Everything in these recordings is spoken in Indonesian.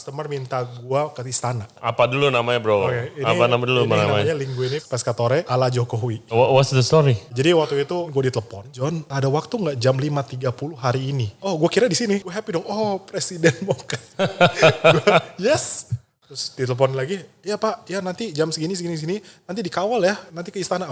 customer minta gua ke istana. Apa dulu namanya bro? Oke, Apa nama dulu ini namanya? namanya Linguini Pescatore ala Jokowi. What's the story? Jadi waktu itu gue ditelepon, John ada waktu nggak jam 5.30 hari ini? Oh gue kira di sini, gue happy dong. Oh presiden mau ke. Yes. Terus ditelepon lagi, ya pak, ya nanti jam segini, nanti dikawal ya, nanti ke istana.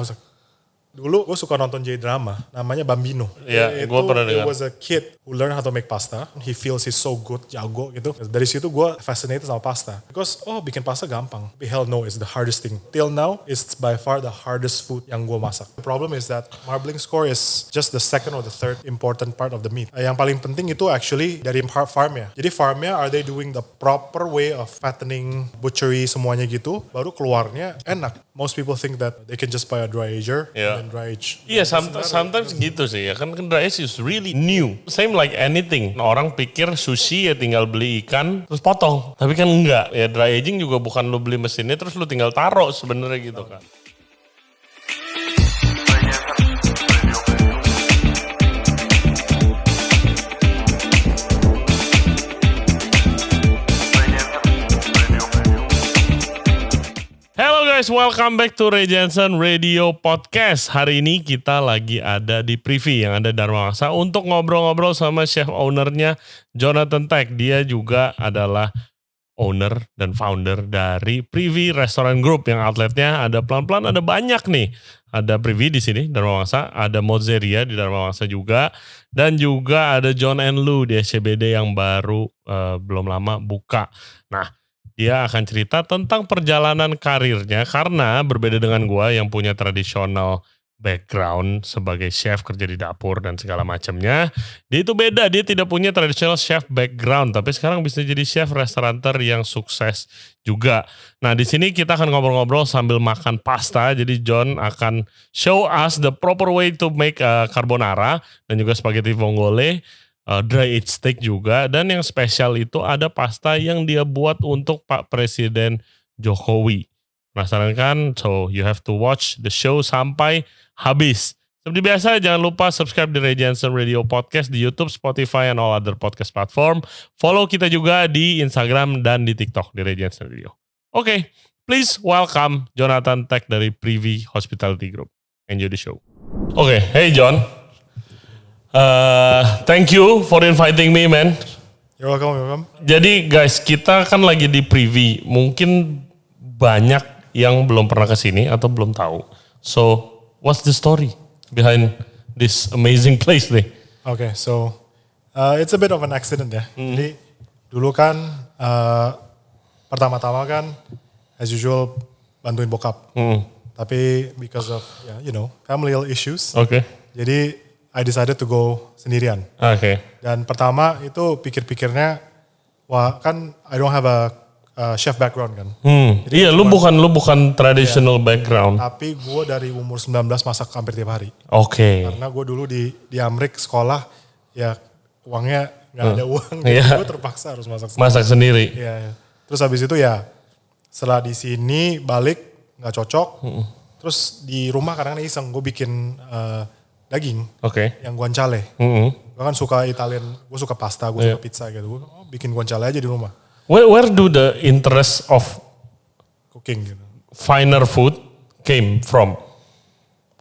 Dulu gue suka nonton J-drama, namanya Bambino. Iya, gue pernah dengar. It was a kid who learned how to make pasta. He feels he's so good, jago gitu. Dari situ gue fascinated sama pasta. Because, bikin pasta gampang. But hell no, it's the hardest thing. Till now, it's by far the hardest food yang gue masak. The problem is that marbling score is just the second or the third important part of the meat. Yang paling penting itu actually dari farmnya. Jadi farmnya, are they doing the proper way of fattening, butchery, semuanya gitu. Baru keluarnya enak. Most people think that they can just buy a dry ager. Yeah. Dry age. Iya, sometimes gitu sih ya. Kan dry age is really new. Same like anything. Orang pikir sushi ya tinggal beli ikan terus potong. Tapi kan enggak. Ya dry aging juga bukan lu beli mesinnya terus lu tinggal taruh sebenarnya gitu kan. Hello guys, welcome back to Ray Jensen Radio Podcast. Hari ini kita lagi ada di Privy yang ada Dharma Wangsa untuk ngobrol-ngobrol sama chef ownernya Jonathan Tech. Dia juga adalah owner dan founder dari Privy Restaurant Group yang outletnya ada pelan-pelan ada banyak nih. Ada Privy di sini Dharma Wangsa, ada Mozzeria di Dharma Wangsa juga, dan juga ada John and Lou di SCBD yang baru belum lama buka. Nah, dia akan cerita tentang perjalanan karirnya karena berbeda dengan gua yang punya tradisional background sebagai chef kerja di dapur dan segala macamnya. Dia itu beda, dia tidak punya traditional chef background tapi sekarang bisa jadi chef restauranter yang sukses juga. Nah, di sini kita akan ngobrol-ngobrol sambil makan pasta. Jadi John akan show us the proper way to make carbonara dan juga spaghetti vongole. Dry aged steak juga, dan yang spesial itu ada pasta yang dia buat untuk Pak Presiden Jokowi. Penasaran kan? So you have to watch the show sampai habis. Seperti biasa jangan lupa subscribe di Ray Jensen Radio Podcast di YouTube, Spotify, and all other podcast platform. Follow kita juga di Instagram dan di TikTok di Ray Jensen Radio. Oke, please welcome Jonathan Tech dari Privy Hospitality Group. Enjoy the show. Oke, hey John. Thank you for inviting me, man. You're welcome. Jadi guys, kita kan lagi di Privy. Mungkin banyak yang belum pernah ke sini atau belum tahu. So, what's the story behind this amazing place nih? Okay, so it's a bit of an accident ya. Jadi dulu kan pertama-tama kan as usual bantuin bokap. Tapi because of family issues. Okay. Jadi I decided to go sendirian. Okay. Dan pertama itu pikir-pikirnya, wah kan I don't have a chef background kan. Jadi iya, lu bukan traditional background. Tapi gue dari umur 19 masak hampir tiap hari. Oke. Karena gue dulu di Amrik sekolah, ya uangnya nggak ada uang. Jadi gue terpaksa harus masak sendiri. Masak sendiri. Iya. Terus habis itu ya, setelah di sini balik nggak cocok. Terus di rumah kadang-kadang iseng gue bikin daging, yang guanciale. Gue kan suka Italian, gue suka pasta, gue suka pizza gitu. Gue bikin guanciale aja di rumah. Where do the interest of Cooking gitu. finer food came from?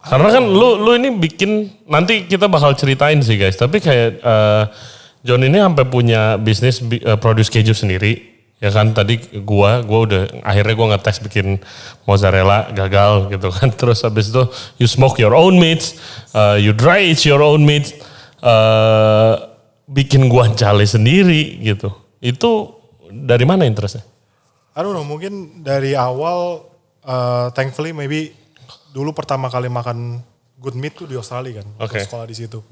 Karena kan lu ini bikin, nanti kita bakal ceritain sih guys. Tapi kayak John ini sampai punya bisnis produce keju sendiri. Ya kan tadi gua udah akhirnya gua ngetes bikin mozzarella gagal gitu kan. Terus habis itu you smoke your own meats, you dry age your own meats, bikin guanciale sendiri gitu. Itu dari mana interestnya? I don't know, mungkin dari awal thankfully maybe dulu pertama kali makan good meat tuh di Australia kan. Waktu sekolah di situ.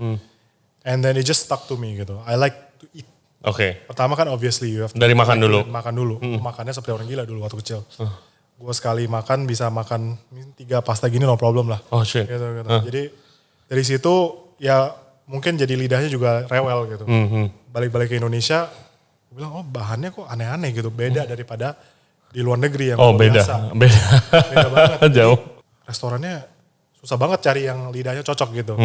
And then it just stuck to me gitu. I like to eat. Pertama kan obviously you have to dari makan dulu. Makannya seperti orang gila dulu waktu kecil. Gue sekali makan bisa makan 3 pasta gini no problem lah. Oh shit. Gitu. Jadi dari situ ya mungkin jadi lidahnya juga rewel gitu. Balik-balik ke Indonesia, gue bilang bahannya kok aneh-aneh gitu. Beda daripada di luar negeri yang biasa. Beda banget. Jauh. Restorannya susah banget cari yang lidahnya cocok gitu.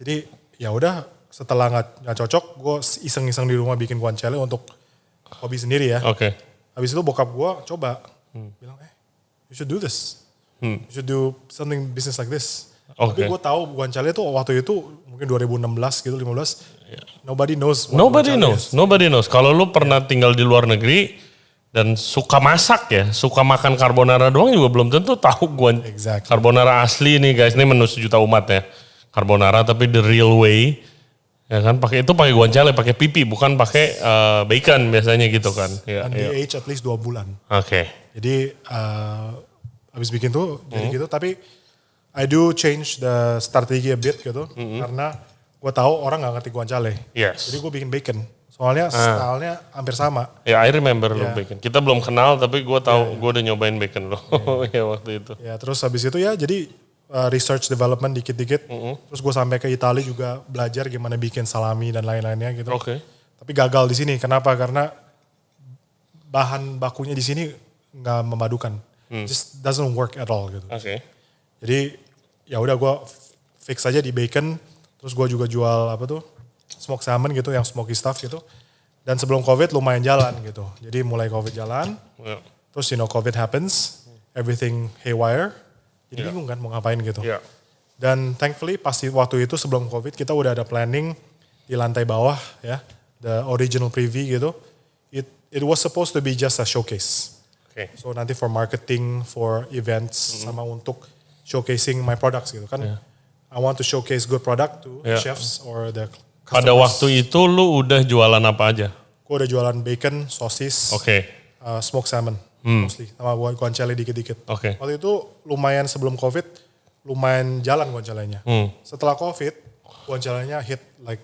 Jadi ya udah, setelah nggak cocok, gue iseng-iseng di rumah bikin guanciale untuk hobi sendiri ya. Habis itu bokap gue coba bilang, you should do this. You should do something business like this. Tapi gue tahu guanciale tuh waktu itu mungkin 2016 gitu, 15. Nobody knows. Nobody knows. Kalau lu pernah tinggal di luar negeri dan suka masak ya, suka makan carbonara doang juga belum tentu tahu carbonara asli nih guys. Ini menu sejuta umat ya. Carbonara tapi the real way. Ya kan pakai guanciale, pakai pipi, bukan pakai bacon biasanya gitu kan. And they age at least 2 bulan. Oke. Jadi habis bikin tuh jadi gitu, tapi I do change the strategy a bit gitu, karena gue tahu orang nggak ngerti guanciale. Yes. Jadi gue bikin bacon. Soalnya stylenya hampir sama. Ya, I remember lu bacon. Kita belum kenal tapi gue tahu, gue udah nyobain bacon lo. Ya waktu itu. Ya terus habis itu ya jadi research development dikit-dikit. Terus gue sampai ke Italia juga belajar gimana bikin salami dan lain-lainnya gitu. Oke. Tapi gagal di sini. Kenapa? Karena bahan bakunya di sini nggak memadukan. Just doesn't work at all gitu. Oke. Jadi ya udah gue fix aja di bacon. Terus gue juga jual smoke salmon gitu, yang smoky stuff gitu. Dan sebelum COVID lumayan jalan gitu. Jadi mulai COVID jalan. Yeah. Terus COVID happens. Everything haywire. Jadi bingung kan mau ngapain gitu. Yeah. Dan thankfully pasti waktu itu sebelum COVID kita udah ada planning di lantai bawah ya. The original privy gitu. It was supposed to be just a showcase. Okay. So nanti for marketing, for events, sama untuk showcasing my products gitu kan. I want to showcase good product to chefs or the customers. Pada waktu itu lu udah jualan apa aja? Gue udah jualan bacon, sosis, smoked salmon. Mostly, sama guanciale dikit-dikit. Waktu itu lumayan sebelum COVID, lumayan jalan guancialenya. Setelah COVID, guancialenya hit like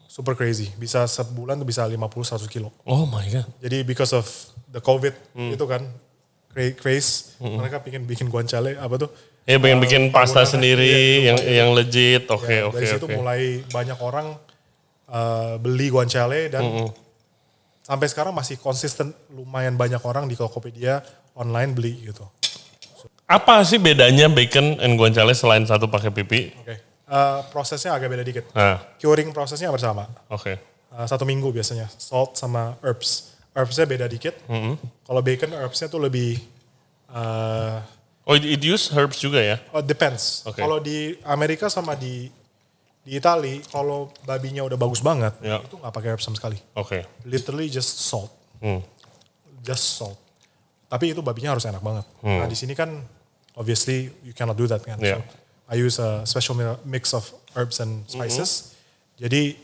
super crazy. Bisa sebulan tuh bisa 50-100 kilo. Oh my God. Jadi because of the COVID itu kan, craze, mereka bikin guanciale Ya pengen bikin pasta sendiri yang legit. Oke. Dari situ mulai banyak orang beli guanciale dan sampai sekarang masih konsisten, lumayan banyak orang di Tokopedia online beli gitu. Apa sih bedanya bacon and guanciale selain satu pakai pipi? Prosesnya agak beda dikit. Curing prosesnya bersama. 1 minggu biasanya. Salt sama herbs. Herbsnya beda dikit. Kalau bacon herbsnya tuh lebih... it use herbs juga ya? Depends. Kalau di Amerika sama di Itali, kalau babinya udah bagus banget, itu nggak pakai herbs sama sekali. Literally just salt. Just salt. Tapi itu babinya harus enak banget. Nah di sini kan, obviously you cannot do that kan. So, I use a special mix of herbs and spices. Jadi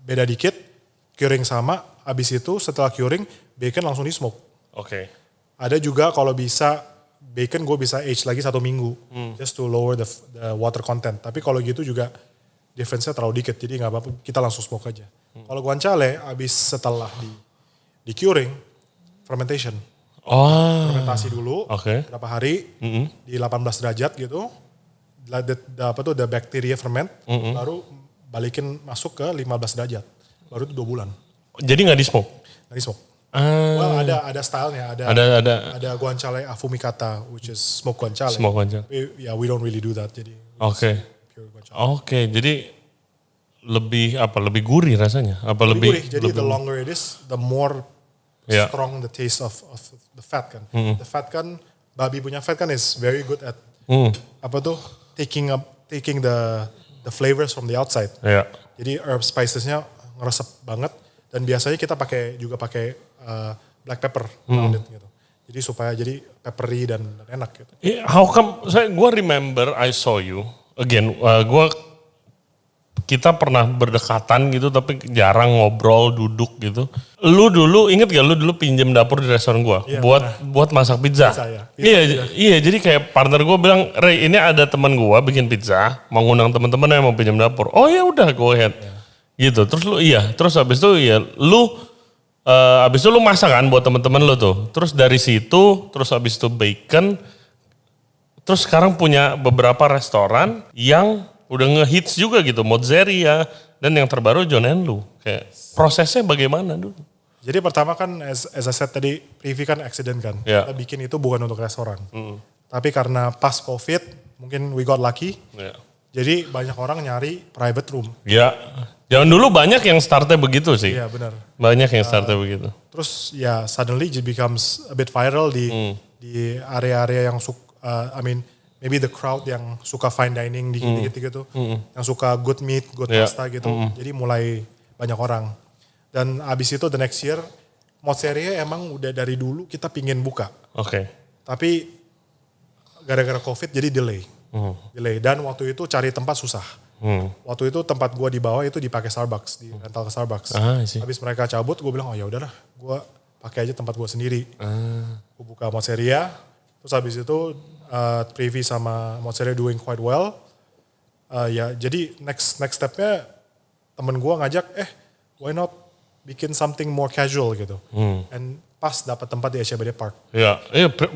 beda dikit, curing sama. Abis itu setelah curing, bacon langsung di smoke. Ada juga kalau bisa bacon gue bisa age lagi 1 minggu just to lower the water content. Tapi kalau gitu juga difference-nya terlalu dikit, jadi nggak apa-apa, kita langsung smoke aja. Kalau guanciale abis setelah di curing, fermentation. Fermentasi dulu berapa hari di 18 derajat gitu. The bacteria ferment, baru balikin masuk ke 15 derajat. Baru itu 2 bulan. Jadi nggak di smoke? Nggak di smoke. Well, ada stylenya, ada guanciale affumicata, which is smoke guanciale. We don't really do that, jadi. Jadi lebih gurih rasanya? Lebih gurih. Jadi the longer it is, the more strong the taste of the fat kan. The fat kan, babi punya fat kan is very good at taking the flavors from the outside. Jadi herb spicesnya ngeresep banget. Dan biasanya kita pakai black pepper around it gitu. Jadi supaya jadi peppery dan enak gitu. How come? Gue remember I saw you again. Kita pernah berdekatan gitu, tapi jarang ngobrol, duduk gitu. Lu dulu inget gak? Lu dulu pinjam dapur di restoran gue buat masak pizza. Iya. Jadi kayak partner gue bilang, Ray, ini ada teman gue bikin pizza, mau ngundang teman-teman yang mau pinjam dapur. Oh ya udah, go ahead. Gitu. Terus habis itu abis itu lu masak kan buat temen-temen lu tuh. Terus dari situ, terus abis itu bacon. Terus sekarang punya beberapa restoran yang udah ngehits juga gitu. Mozzeria dan yang terbaru John and Lu. Kayak prosesnya bagaimana dulu? Jadi pertama kan as I said tadi, privy kan accident kan. Kita bikin itu bukan untuk restoran. Tapi karena pas COVID, mungkin we got lucky. Jadi banyak orang nyari private room. Ya, jangan dulu banyak yang startnya begitu sih. Iya benar. Banyak yang startnya begitu. Terus ya suddenly it becomes a bit viral di area-area yang maybe the crowd yang suka fine dining di gitu, yang suka good meat, good pasta gitu. Jadi mulai banyak orang. Dan abis itu the next year, Mozzeria emang udah dari dulu kita pingin buka. Oke. Tapi gara-gara COVID jadi delay. Dan waktu itu cari tempat susah. Waktu itu tempat gue di bawah itu dipakai Starbucks, di rental ke Starbucks. Habis mereka cabut, gue bilang oh ya udahlah, gue pakai aja tempat gue sendiri. Gue buka Mozzeria, terus habis itu Privy sama Mozzeria doing quite well. Jadi next stepnya temen gue ngajak, why not bikin something more casual gitu. And pas dapat tempat di Echeverria Park.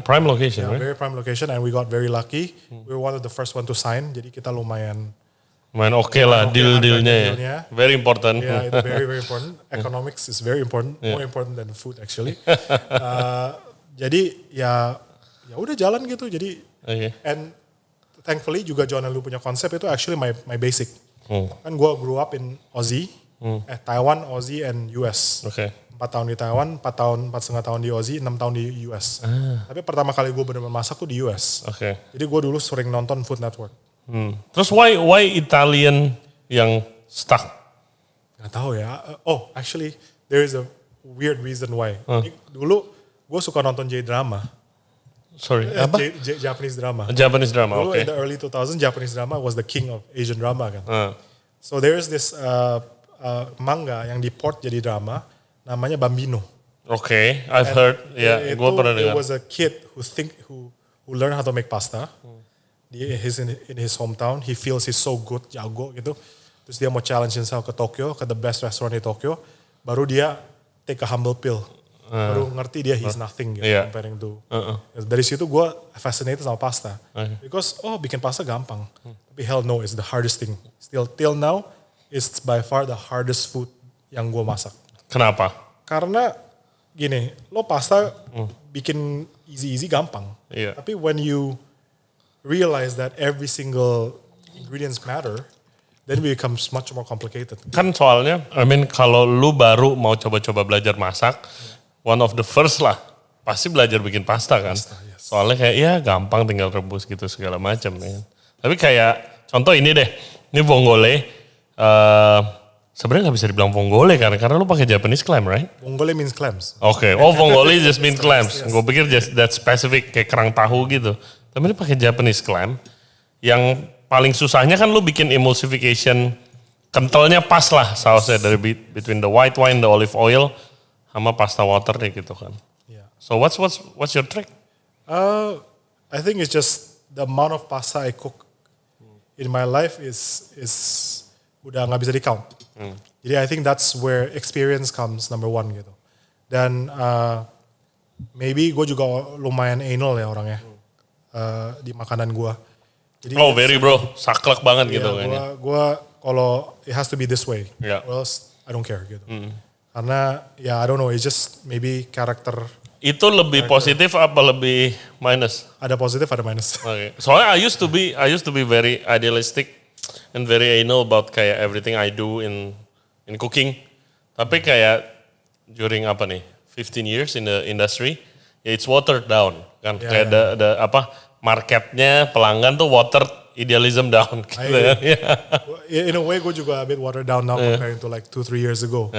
Prime location, right? Very prime location, and we got very lucky. We were one of the first one to sign, jadi kita lumayan oke lah deal-dealnya ya. Very important. Yeah, it's very very important. Economics is very important, more important than food actually. Jadi ya udah jalan gitu. Jadi and thankfully juga John and Lu punya konsep itu actually my basic. Kan gue grew up in Aussie, Taiwan, Aussie, and US. 4 tahun di Taiwan, 4,5 tahun di Aussie, 6 tahun di US. Tapi pertama kali gue benar-benar masak tuh di US. Jadi gue dulu sering nonton Food Network. Terus why Italian yang stuck? Gak tahu ya. Actually there is a weird reason why. Dulu gue suka nonton J-drama. Sorry, apa? Japanese drama. Japanese drama, Dulu in the early 2000s, Japanese drama was the king of Asian drama kan. So there is this manga yang diport jadi drama, namanya Bambino. I've heard. Gue pernah dengar. It was a kid who learned how to make pasta. He's in his hometown. He feels he's so good, jago gitu. Terus dia mau challenge himself ke Tokyo, ke the best restaurant di Tokyo. Baru dia take a humble pill. Baru ngerti dia he's nothing gitu, comparing to. Dari situ gue fascinated sama pasta. Because bikin pasta gampang. Tapi hell no, it's the hardest thing. Still till now, it's by far the hardest food yang gue masak. Kenapa? Karena gini, lo pasta bikin easy gampang. Tapi when you realize that every single ingredients matter, then it becomes much more complicated. Kan soalnya, kalau lu baru mau coba-coba belajar masak, one of the first lah, pasti belajar bikin pasta kan. Soalnya kayak gampang tinggal rebus gitu segala macam. Tapi kayak contoh ini deh, ini vongole. Sebenarnya nggak bisa dibilang vongole karena lu pakai Japanese clam, right? Vongole means clams. Vongole just means clams. Gue pikir just that specific kayak kerang tahu gitu. Tapi ini pakai Japanese clam. Yang paling susahnya kan lu bikin emulsification, kentalnya pas lah sausnya dari between the white wine, the olive oil, sama pasta waternya gitu kan. So what's your trick? I think it's just the amount of pasta I cook in my life is udah nggak bisa di-count. Jadi I think that's where experience comes number one gitu. Dan maybe gue juga lumayan anal ya orangnya di makanan gue. Jadi very bro, saklek banget gitu kayaknya. Gue kalau it has to be this way, or else I don't care gitu. Karena I don't know, it's just maybe karakter. Itu lebih positif apa lebih minus? Ada positif, ada minus. Soalnya I used to be very idealistic and very anal about kayak everything I do in cooking. Tapi kayak during 15 years in the industry, it's watered down kan. Kayak the marketnya pelanggan tuh watered idealism down. Gitu ya. In a way gue juga a bit watered down now comparing to like 2-3 years ago.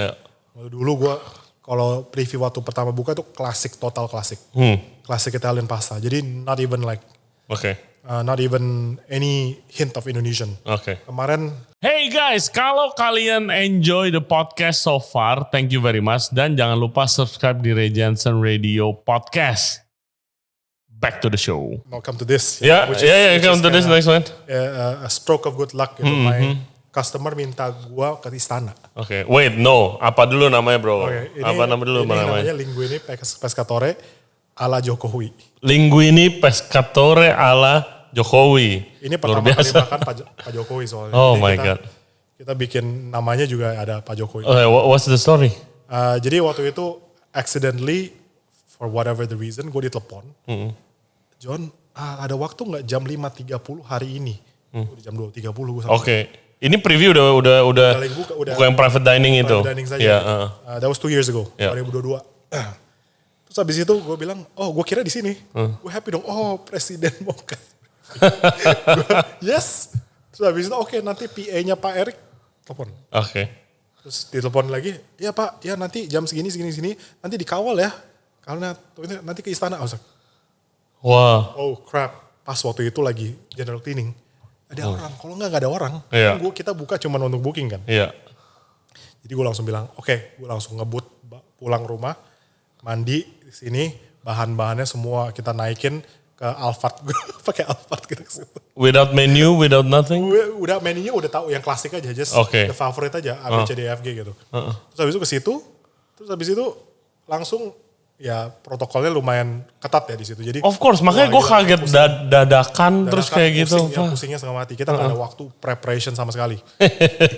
Dulu gue kalau preview waktu pertama buka tuh total klasik. Klasik Italian pasta. Jadi not even like not even any hint of Indonesian. Kemarin. Hey guys, kalau kalian enjoy the podcast so far, thank you very much. Dan jangan lupa subscribe di Ray Jensen Radio Podcast. Back to the show. Welcome to this. Come to this next one. A stroke of good luck. Gitu. My customer minta gua ke istana. Wait, no. Apa dulu namanya bro? Apa nama dulu namanya? Namanya Linguine Pescatore ala Jokowi. Linguine Pescatore ala Jokowi. Ini pertama kali makan Pak Jokowi soalnya. My God. Kita bikin namanya juga ada Pak Jokowi. What's the story? Jadi waktu itu accidentally, for whatever the reason, gue ditelepon. John, ada waktu nggak jam 5.30 hari ini Udah jam 2.30 gue Oke. Ini preview udah lagi buka yang private dining itu. Private dining saja. Iya, That was 2 years ago, Yeah. 2022. Terus habis itu gue bilang, oh gue kira di sini. Gue happy dong, oh presiden mau kan. Yes. Terus habis itu oke, nanti PA-nya Pak Erik telepon. Oke. Terus ditelepon lagi, ya Pak, ya nanti jam segini, nanti dikawal ya. Karena nanti ke istana. Wah. Oh crap, pas waktu itu lagi general cleaning. Ada orang, kalau nggak ada orang. Iya. Kita buka cuma untuk booking kan. Iya. Jadi gue langsung bilang, oke, gue langsung ngebut pulang rumah, mandi di sini, bahan-bahannya semua kita naikin ke Alphard. Gue pakai Alphard gitu. Without menu, without nothing? Udah menunya udah tahu yang klasik aja, just Oke. the favorite aja, A, B, C, D, F, G gitu. Terus habis itu ke situ, terus habis itu langsung ya protokolnya lumayan ketat ya di situ. Jadi Of course, makanya gue kaget dadakan terus kayak gitu. Pusing, ya, pusingnya setengah mati. Kita nggak ada waktu preparation sama sekali.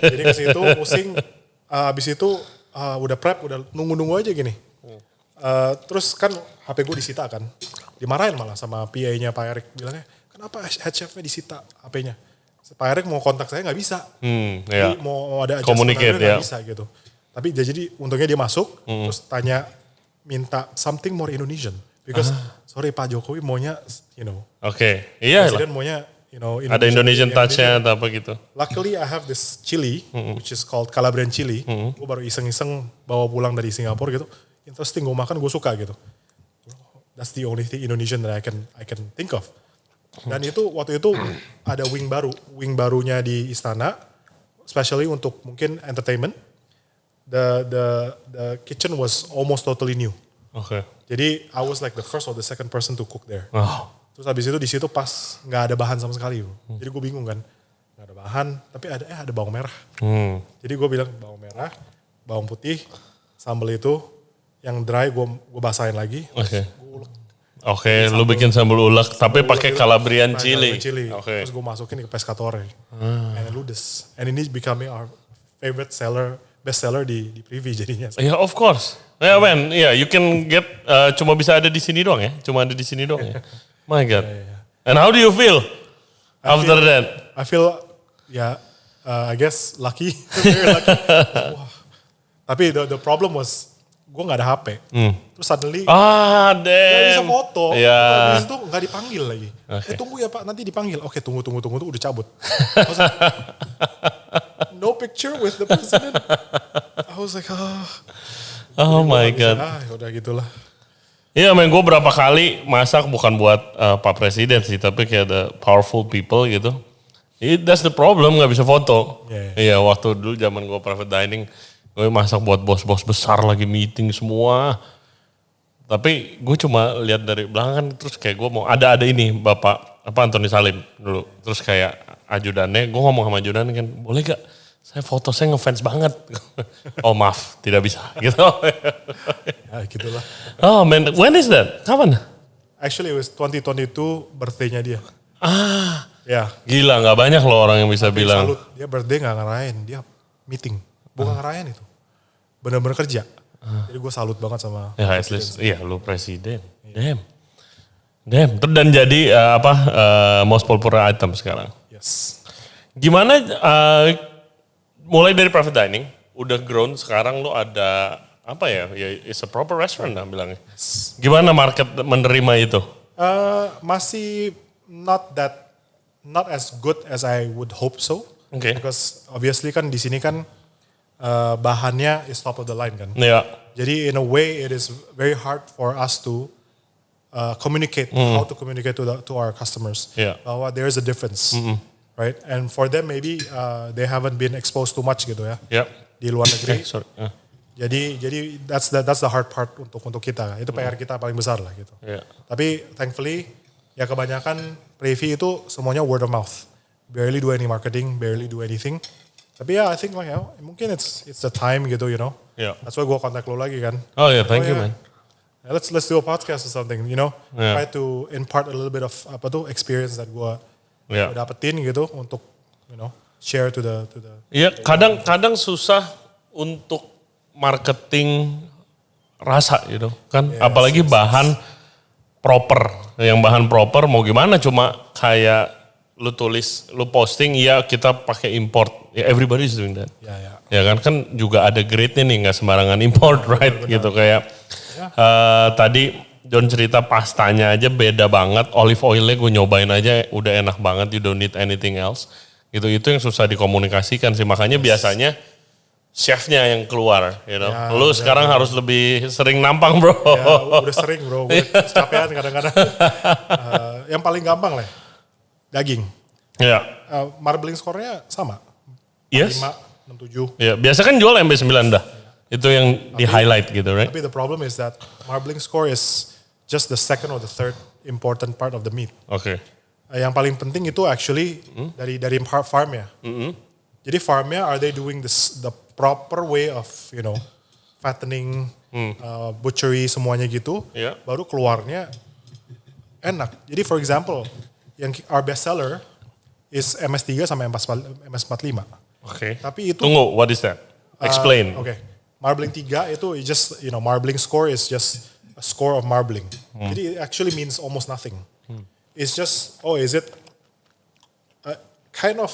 Jadi ke situ pusing, habis itu udah prep, udah nunggu-nunggu aja gini. Terus kan HP gue disita kan. Dimarahin malah sama PA-nya Pak Erik. Bilangnya, kenapa head chef-nya disita HP-nya? Pak Erik mau kontak saya nggak bisa. Iya. Jadi mau ada Communicate, nggak ya. bisa gitu. Tapi jadi untungnya dia masuk, terus tanya, minta something more Indonesian. Because sorry Pak Jokowi maunya, Oke. Iya lah. Presiden maunya, Ada Indonesian touch-nya atau apa gitu. Luckily I have this chili, which is called Calabrian chili. Gue baru iseng-iseng bawa pulang dari Singapura gitu. Interesting, gue makan gue suka gitu. That's the only thing Indonesian that I can think of. Dan itu waktu itu ada wing barunya di istana, especially untuk mungkin entertainment. The kitchen was almost totally new. Oke. Jadi I was like the first or the second person to cook there. Oh. Terus habis itu di situ pas nggak ada bahan sama sekali. Jadi gue bingung kan, nggak ada bahan, tapi ada bawang merah. Jadi gue bilang bawang merah, bawang putih, sambal itu yang dry gue basahin lagi. Oke. Gue ulek. Oke, lu bikin sambal ulek tapi pakai Calabrian chili. Oke. Terus gue masukin ke pescatore. And ludes. And ini becoming our favorite best seller di Privy jadinya. Yeah, of course. Yeah, man. Yeah, you can get cuma bisa ada di sini doang ya. Cuma ada di sini doang ya. My God. And how do you feel after that? I feel I guess lucky. Very lucky. Wah. Tapi the problem was gue nggak ada HP. Terus suddenly Damn. nggak bisa foto. Yeah. Habis itu nggak dipanggil lagi. Okay. Tunggu ya Pak, nanti dipanggil. Oke, tunggu udah cabut. I was like, no picture with the president. I was like, Oh my God. Udah gitulah. Iya, men, gue berapa kali masak bukan buat Pak Presiden sih, tapi kayak the powerful people gitu. That's the problem, nggak bisa foto. Iya, waktu dulu zaman gue private dining, gue masak buat bos-bos besar lagi meeting semua. Tapi gue cuma lihat dari belakang, terus kayak gue mau ada ini Bapak Antoni Salim dulu. Terus kayak ajudannya, gue ngomong sama ajudannya kan, boleh gak? Saya foto, saya ngefans banget. Oh maaf, tidak bisa. Gitu. Ya gitulah. Oh man, when is that? Kapan? Actually it was 2022 birthday-nya dia. Ya. Gila, nggak banyak loh orang yang bisa bilang. Salut, dia birthday gak ngerayain, dia meeting. Bukan ngerayain itu. Bener-bener kerja. Jadi gue salut banget sama. Ya at least, iya lu presiden. Damn. Dan jadi most popular item sekarang. Yes. Gimana mulai dari private dining, udah grown sekarang lu ada apa ya it's a proper restaurant lah bilangnya. Yes. Gimana market menerima itu? Masih not as good as I would hope so. Okay. Because obviously kan di sini kan bahannya is top of the line kan. Iya. Jadi in a way it is very hard for us to communicate how to communicate to our customers. Yeah. Bahwa there is a difference. Right? And for them maybe they haven't been exposed too much gitu ya. Yep. Di luar negeri. Sorry. Jadi that's the hard part untuk kita. Itu PR kita paling besar lah gitu. Yeah. Tapi thankfully ya kebanyakan Privy itu semuanya word of mouth. Barely do any marketing, barely do anything. Tapi ya I think mungkin it's the time gitu, you know. Yeah. That's why gue kontak lo lagi kan. Oh yeah, thank you man. Let's do a podcast or something, you know. Try to impart a little bit of experience that gue dapetin gitu untuk share to the. Iya, kadang susah untuk marketing rasa gitu kan, apalagi bahan proper. Yang bahan proper mau gimana, cuma kayak lu tulis, lu posting, ya kita pakai import. Ya, everybody is doing that. Ya. Ya kan juga ada grade-nya nih, nggak sembarangan import, right? Benar. Gitu kayak tadi John cerita pastanya aja beda banget. Olive oilnya gue nyobain aja udah enak banget. You don't need anything else. Gitu, itu yang susah dikomunikasikan sih. Makanya biasanya chefnya yang keluar, you know. Ya, Lu sekarang harus lebih sering nampang, bro. Ya, udah sering bro, gue kecapean kadang-kadang. Yang paling gampang lah, daging. Ya. Marbling score-nya sama. Yes. 5, 6, 7. Ya, biasa kan jual MB9 dah. Itu yang di-highlight gitu, right? Tapi the problem is that marbling score is just the second or the third important part of the meat. Oke. Yang paling penting itu actually dari farmnya. Jadi farmnya, are they doing the proper way of, you know, fattening, butchery semuanya gitu. Yeah. Baru keluarnya enak. Jadi for example, yang our best seller is MS3 sama MS45. Oke. Tapi itu Tunggu, what is that? Explain. Oke. Marbling 3 itu just, you know, marbling score is just a score of marbling. Jadi it actually means almost nothing. It's just, is it kind of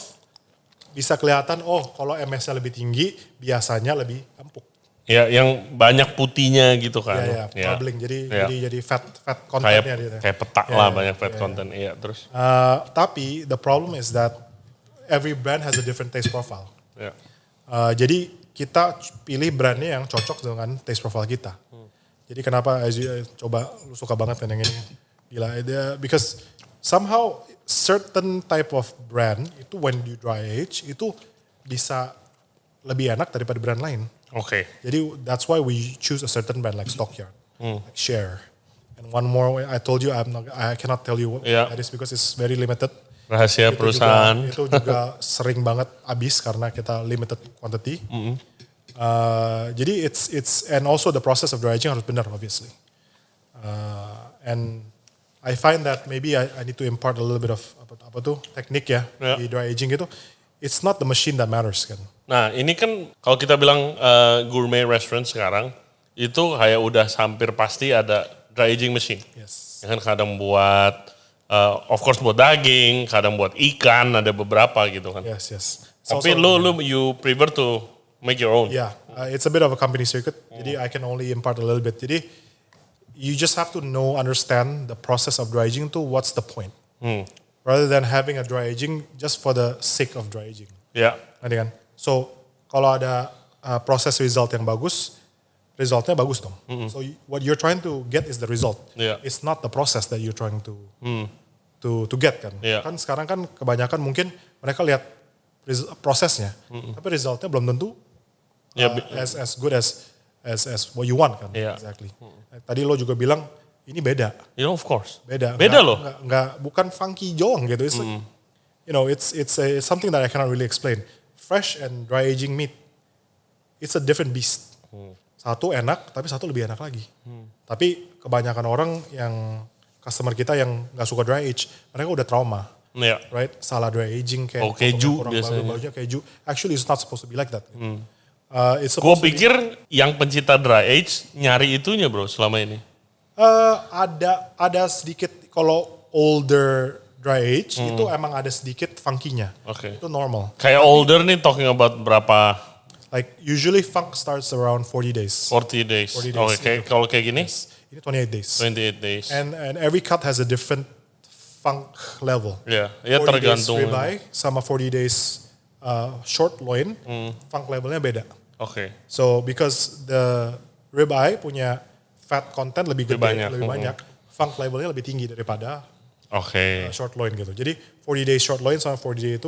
bisa kelihatan, kalau MS-nya lebih tinggi, biasanya lebih empuk. Ya, yang banyak putihnya gitu kan. Ya, marbling. Jadi fat Kayak contentnya dia. kayak petak lah, banyak fat content. Iya, terus. Tapi the problem is that every brand has a different taste profile. Ya. Jadi kita pilih brandnya yang cocok dengan taste profile kita. Jadi kenapa coba lu suka banget kan yang ini. Gila, because somehow certain type of brand itu when you dry age itu bisa lebih enak daripada brand lain. Oke. Jadi that's why we choose a certain brand like Stockyard, like Share. And one more, I told you I cannot tell you what that is because it's very limited. Rahasia perusahaan. Itu juga sering banget habis karena kita limited quantity. Jadi it's and also the process of dry aging harus benar obviously. And I find that maybe I need to impart a little bit of teknik ya di dry aging gitu. It's not the machine that matters kan. Nah ini kan kalau kita bilang gourmet restaurant sekarang itu kayak udah hampir pasti ada dry aging machine. Yes. Yang kan kadang buat of course buat daging, kadang buat ikan, ada beberapa gitu kan. Yes. Tapi you prefer to make your own. Yeah, it's a bit of a company circuit. Jadi I can only impart a little bit. Jadi you just have to understand the process of dry aging to what's the point. Rather than having a dry aging just for the sake of dry aging. Ya. Ngerti kan? So kalau ada proses result yang bagus, resultnya bagus dong. So what you're trying to get is the result. Yeah. It's not the process that you're trying to get kan. Yeah. Kan sekarang kan kebanyakan mungkin mereka lihat prosesnya, tapi resultnya belum tentu as good as what you want kan. Yeah. Exactly. Tadi lo juga bilang ini beda. You know, of course. Beda loh. Bukan funky doang gitu. It's like, you know, it's something that I cannot really explain. Fresh and dry aging meat, it's a different beast. Satu enak, tapi satu lebih enak lagi. Tapi kebanyakan orang yang customer kita yang nggak suka dry age, mereka udah trauma, right? Salah dry aging kayak keju biasanya. Baunya keju. Actually, it's not supposed to be like that. Gue pikir yang pencinta dry age nyari itunya bro selama ini. Ada sedikit kalau older dry age itu emang ada sedikit funky-nya. Oke. Itu normal. Kayak older nih talking about berapa? Like usually funk starts around 40 days. 40 days. 40 days. Oke, kalau kayak gini? Ini 28 days. 28 days. And every cut has a different funk level. Ya 40 tergantung. days ribeye sama 40 days short loin, funk levelnya beda. Oke. So because the ribeye punya fat content lebih gede, lebih banyak, funk levelnya lebih tinggi daripada short loin gitu. Jadi 40 days short loin sama 40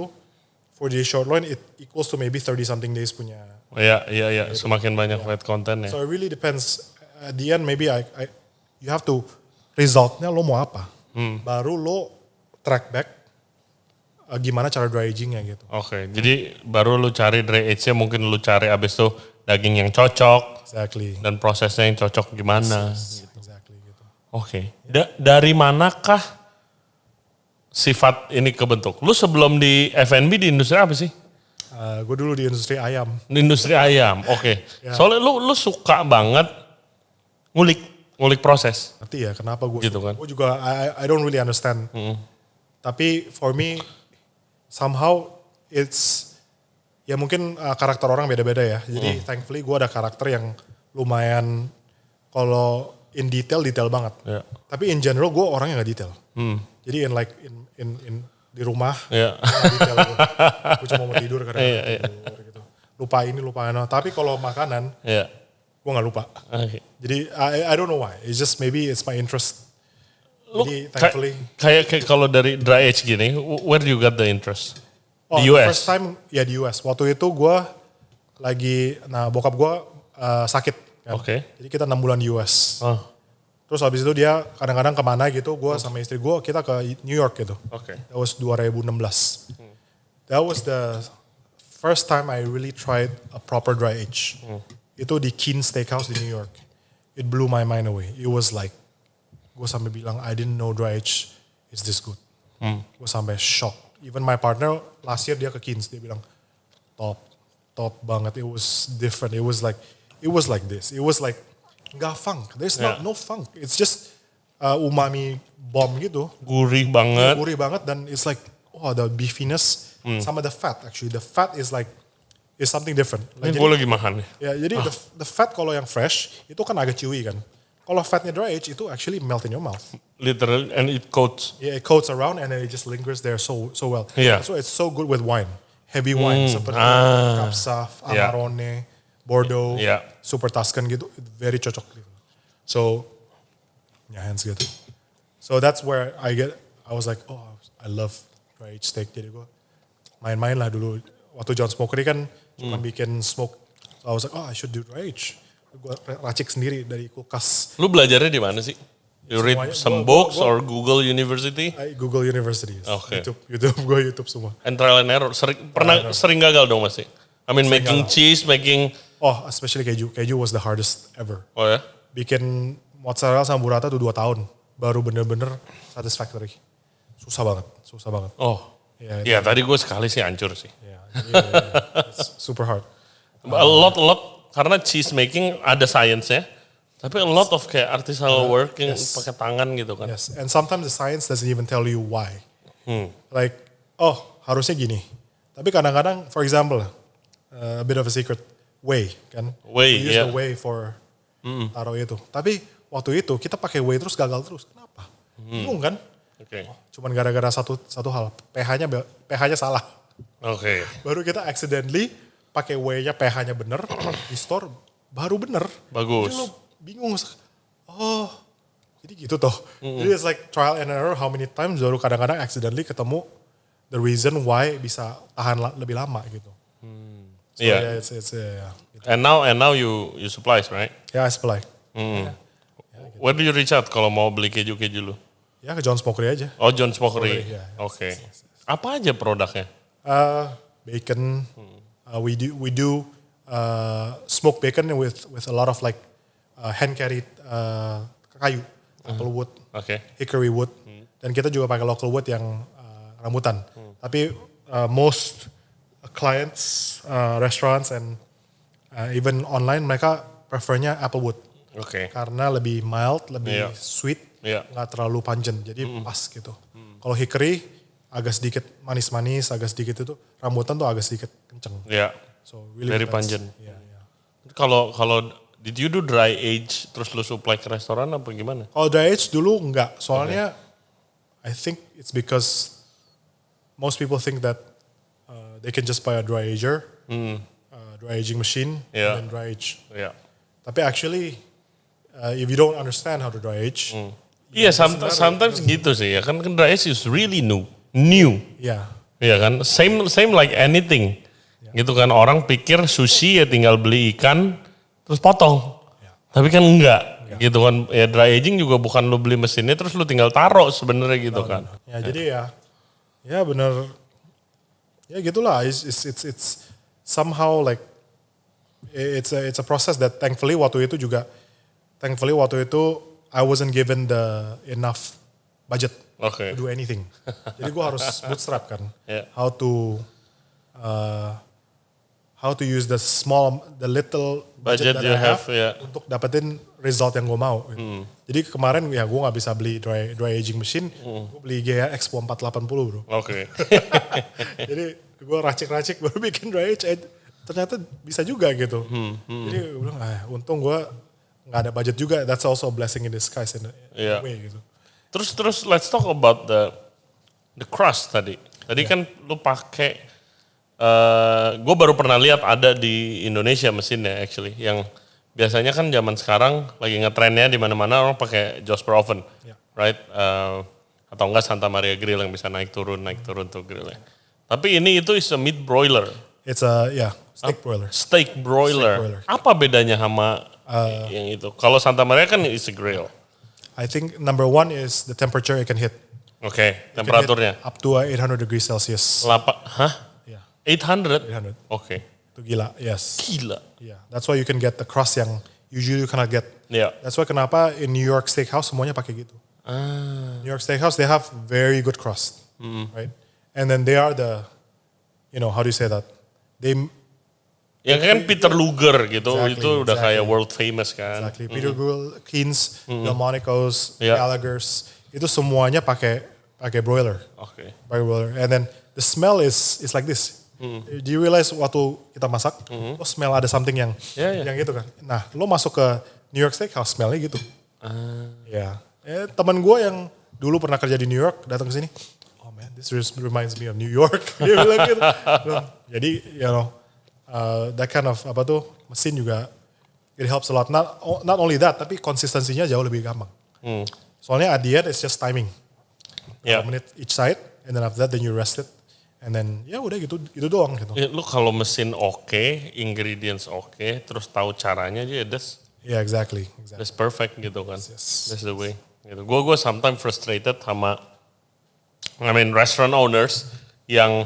days short loin it equals to maybe 30 something days punya. Iya. Semakin banyak fat content ya. So it really depends. At the end maybe you have to resultnya lo mau apa. Baru lo track back gimana cara dry agingnya gitu. Oke, jadi baru lu cari dry age-nya mungkin lu cari abis itu daging yang cocok. Exactly. Dan prosesnya yang cocok gimana. Gitu. Exactly gitu. Oke. Dari manakah sifat ini kebentuk? Lu sebelum di F&B di industri apa sih? Gue dulu di industri ayam. Di industri ayam, oke. Soalnya lu suka banget ngulik proses. Ngerti ya kenapa gue gitu kan. Gue juga I don't really understand. Tapi for me somehow it's ya mungkin karakter orang beda-beda ya. Jadi thankfully gue ada karakter yang lumayan kalau in detail banget. Yeah. Tapi in general gue orang yang gak detail. Jadi in di rumah Yeah. gak detail gue cuma mau tidur kadang-kadang tidur gitu. Lupa ini lupa itu. Tapi kalau makanan Yeah. gue gak lupa. Okay. Jadi I don't know why. It's just maybe it's my interest. Lu Jadi thankfully. kayak kalau dari dry age gini, where do you got the interest? Di The US? first time ya di US. Waktu itu gue lagi, bokap gue sakit kan. Oke. Jadi kita 6 bulan di US. Oh, Terus habis itu dia kadang-kadang kemana gitu, gue sama istri gue kita ke New York gitu. oke. That was 2016. That was the first time I really tried a proper dry age. Itu di Keene Steakhouse di New York. It blew my mind away. It was like, gue sampai bilang, I didn't know dry age is this good. Gue sampai shock. Even my partner last year dia ke Keens, dia bilang top banget. It was different. It was like this. It was like nggak funk. There's no funk. It's just umami bomb gitu. Gurih banget. Gurih banget dan it's like the beefiness sama the fat actually. The fat is something different. Ini Like, gue lagi makan nih. ya, jadi the fat kalau yang fresh itu kan agak chewy kan. Kalau fatnya dry age itu actually melt in your mouth. Literally, and it coats. Yeah, it coats around and then it just lingers there so well. Yeah. So it's so good with wine. Heavy wine seperti Kapsaf, Yeah. Amarone, Bordeaux, Yeah. Super Tuscan gitu, very cocok gitu. So, hands gitu. So that's where I was like, I love dry aged steak. Jadi gue main-main lah dulu. Waktu John Smokery kan cuma bikin smoke. So I was like, I should do dry age. Gue racik sendiri dari kulkas. Lu belajarnya di mana sih? You read Semuanya. some Gua- books gua- or Google University? Google University. Oke. YouTube semua. And trial and error. Sering gagal dong masih? I mean making gagal. cheese, making... Especially keju. Keju was the hardest ever. Oh ya? Bikin mozzarella sama burrata tuh 2 tahun. Baru bener-bener satisfactory. Susah banget. Oh. Ya, Ya tadi gue sekali sih hancur sih. It's super hard. A lot. Karena cheese making ada science-nya. Tapi a lot of kayak artisanal work yang pakai tangan gitu kan. Yes, and sometimes the science doesn't even tell you why. Like, harusnya gini. Tapi kadang-kadang, for example, a bit of a secret, whey kan. Whey, We use yeah. the whey for taruh itu. Tapi waktu itu kita pakai whey terus gagal terus. Kenapa? Bingung kan? Oke. Cuman gara-gara satu hal, pH-nya salah. Oke. Baru kita accidentally pakai whey-nya pH-nya bener di store baru bener. Bagus. Jadi lo bingung. Jadi gitu toh. Jadi it's like trial and error how many times baru kadang-kadang accidentally ketemu the reason why bisa tahan lebih lama gitu. So Yeah. it's gitu. And now you supplies, right? Ya, I supply. Where do you reach out kalau mau beli keju-keju lu? Ya ke John Smokery aja. Oh, John Smokery. Smokery, yeah. Oke. Apa aja produknya? Bacon. We do smoked bacon with a lot of like hand carried kayu, apple wood, hickory wood, dan kita juga pakai local wood yang rambutan. Tapi most clients, restaurants and even online mereka prefernya apple wood. Karena lebih mild, lebih sweet, nggak terlalu pungent, jadi pas gitu. Kalau hickory agak sedikit manis-manis, agak sedikit itu rambutan tuh agak sedikit kenceng. Yeah. So really Very depends. pungent. Yeah. Kalau did you do dry age terus lu supply ke restoran apa gimana? Kalau dry age dulu enggak, soalnya I think it's because most people think that they can just buy a dry ager, dry aging machine, and then dry age. Yeah. Tapi actually, if you don't understand how to dry age, Iya, sometimes gitu sih ya kan dry age is really new. yeah, Iya kan, same like anything. Gitu kan orang pikir sushi ya tinggal beli ikan terus potong. Tapi kan enggak. Gitu kan ya dry aging juga bukan lu beli mesinnya terus lu tinggal taruh sebenarnya gitu kan. ya jadi ya bener, ya gitulah. It's somehow like it's a process that thankfully waktu itu I wasn't given the enough budget to do anything. Jadi gue harus bootstrap kan. Yeah. how to use the little Budget that you I have, ya. untuk dapetin result yang gue mau. Gitu. Jadi kemarin ya gue nggak bisa beli dry aging machine, gue beli GA Expo 480 bro. Oke. Jadi gue racik-racik baru bikin dry age, ternyata bisa juga gitu. Jadi gue bilang, untung gue nggak ada budget juga. That's also a blessing in disguise in a way gitu. Terus let's talk about the crust tadi. Tadi kan lu pakai, gue baru pernah lihat ada di Indonesia mesinnya actually, yang biasanya kan zaman sekarang lagi ngetrennya di mana-mana orang pakai Josper oven, right? Atau enggak Santa Maria Grill yang bisa naik turun tuh grillnya. Tapi ini itu is a meat broiler. It's a steak broiler. Steak broiler. Apa bedanya sama yang itu? Kalau Santa Maria kan is a grill. I think number one is the temperature it can hit. Oke, temperaturnya. Up to 800 degrees Celsius. 800? 800. Oke. Itu gila, yes. Gila. Yeah, that's why you can get the crust yang usually you cannot get. Yeah. That's why kenapa in New York Steakhouse semuanya pakai gitu. New York Steakhouse, they have very good crust, right? And then they are how do you say that? Yang kan Peter Luger gitu, Exactly, itu udah kayak world famous kan. Exactly. Peter Keen's, Delmonico's, Gallagher's, itu semuanya pakai broiler. Oke. Pakai broiler. And then the smell is like this. Do you realize waktu kita masak, lo smell ada something yang gitu kan. Nah, lo masuk ke New York Steakhouse, smellnya gitu. Ya. Teman gue yang dulu pernah kerja di New York, datang ke sini, oh man, this reminds me of New York. Dia bilang gitu. Jadi, that kind of mesin juga, it helps a lot. Not only that, tapi konsistensinya jauh lebih gampang. Soalnya at the end, it's just timing. Yeah. 1 minute each side, and then after that, then you rest it. And then ya udah gitu doang gitu. Lu kalau mesin oke, ingredients oke, terus tahu caranya aja, Yeah, exactly. That's perfect gitu kan. Yes. That's the way. Gitu. Gue sometimes frustrated sama, restaurant owners yang